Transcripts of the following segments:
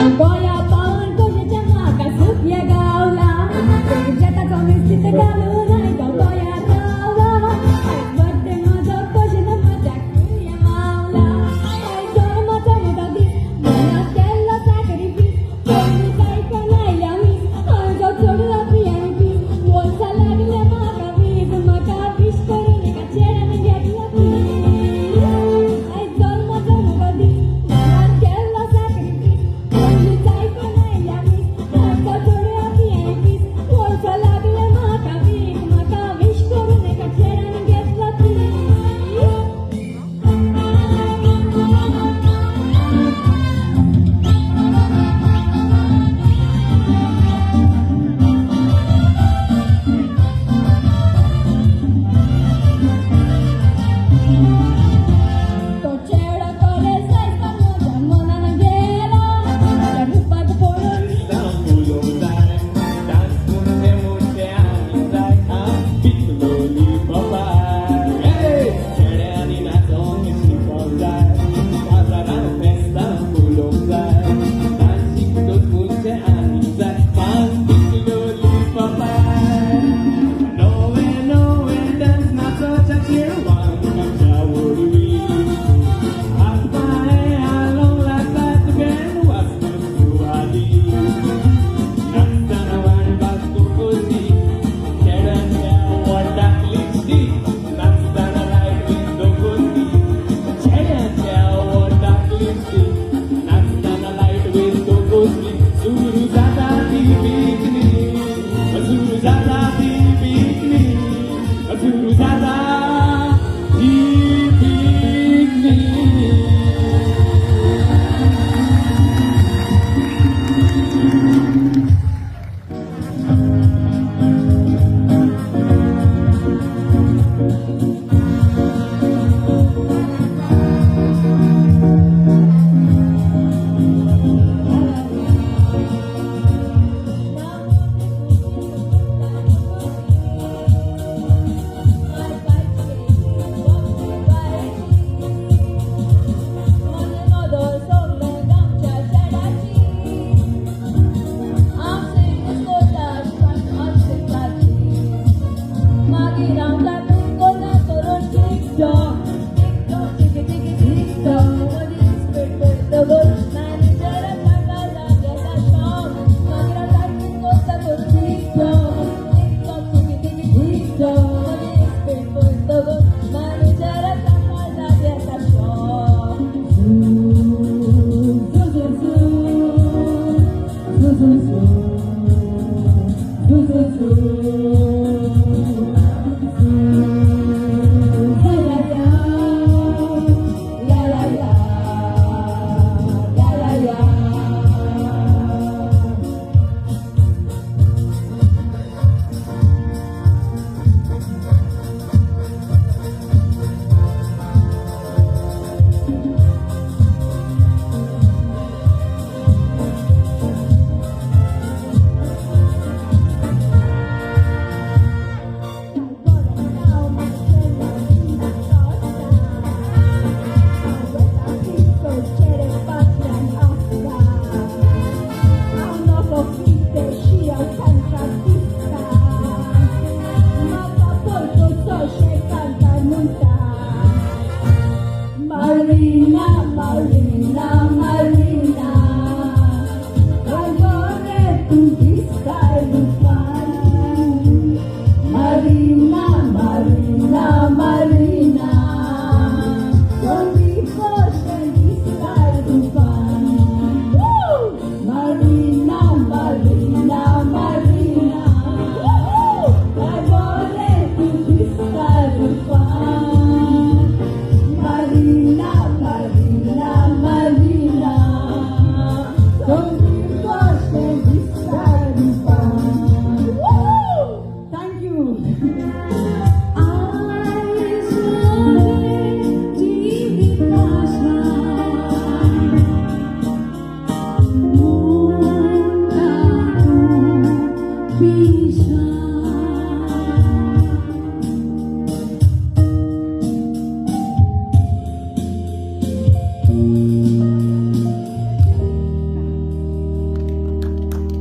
गोया पावन कोशाच्या माका सुखया गावला जगाचा मिस्तीत घालून नाही तो गोया रावला बड्डे माझा कोशाचा माझ्या कुया मावला जन्माचा मोठा दिस मला केला सॅक्रिफिस कोणी काय कनायला मिस अर्धा सोडला पियानी पीस बोलसा लागल्या माका वीज माका विश करून एका चेहऱ्याने घेतला पीस जन्माचा मोठा दिस मला केला सॅक्रिफिस कोणी काय कनायला मिस अर्धा सोडला पियानी पीस बोलसा लागल्या माका वीज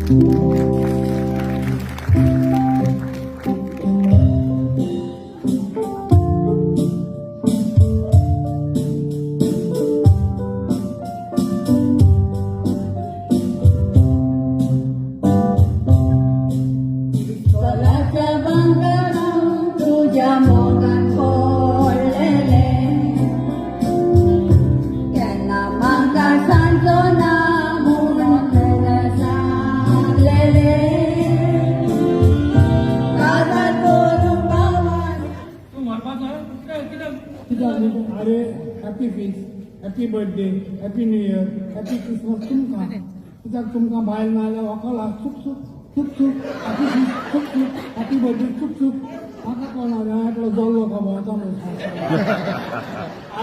स्वराच्या बंगरात तुझ्या मोगात पडलेले त्यांना मागा सांगतो ना म्हणून सांगलेले कादा करून गावात तू म्हणपाचा किती कित्याक अरे happy feast happy birthday happy new year happy Christmas तुमकां कित्याक तुमकां बायल ना जाल्यार वकलां चूक चूक चूक चूक हॅपी फीस्ट चूक चूक हॅपी बर्थडे चूक चूक म्हाका कळना एकलो जल्लो का भोंवता म्हणून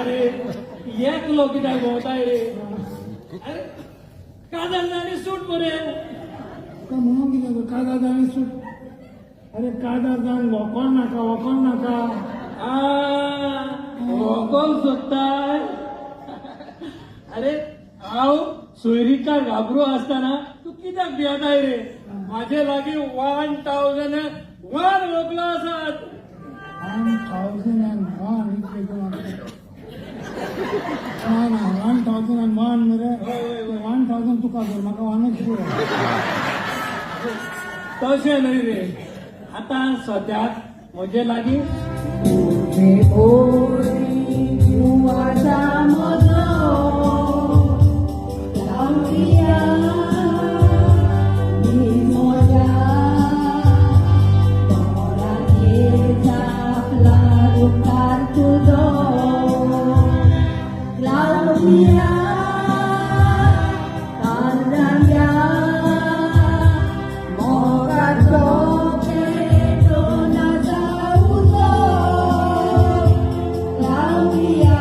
अरे एक लोक कित्याक भोंवताय रे अरे काजल जाणी सूट मरे काय म्हणून कितें काजार जाणी सूट अरे काजार जावन वकोल नाका कोण सोदताय अरे हांव सोयरीकार घाबरू आसतना तू कित्याक भियेताय रे म्हाजे लागीं 1001 व्हंकलो आसात 1001 ना 1001 मरे 1000 तुका कर म्हाका 1च पुरो तशें न्हय रे आतां सद्याक म्हजे लागीं जीवाचा म्हजो लावया मी म्हज्या दोळ्यांचेर झापला रुखार तुजो लावया कांदया मोगाचो पेटोन जाऊचो लावया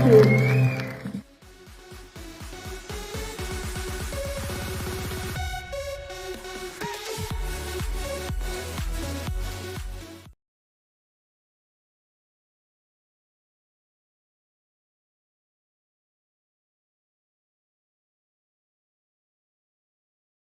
यू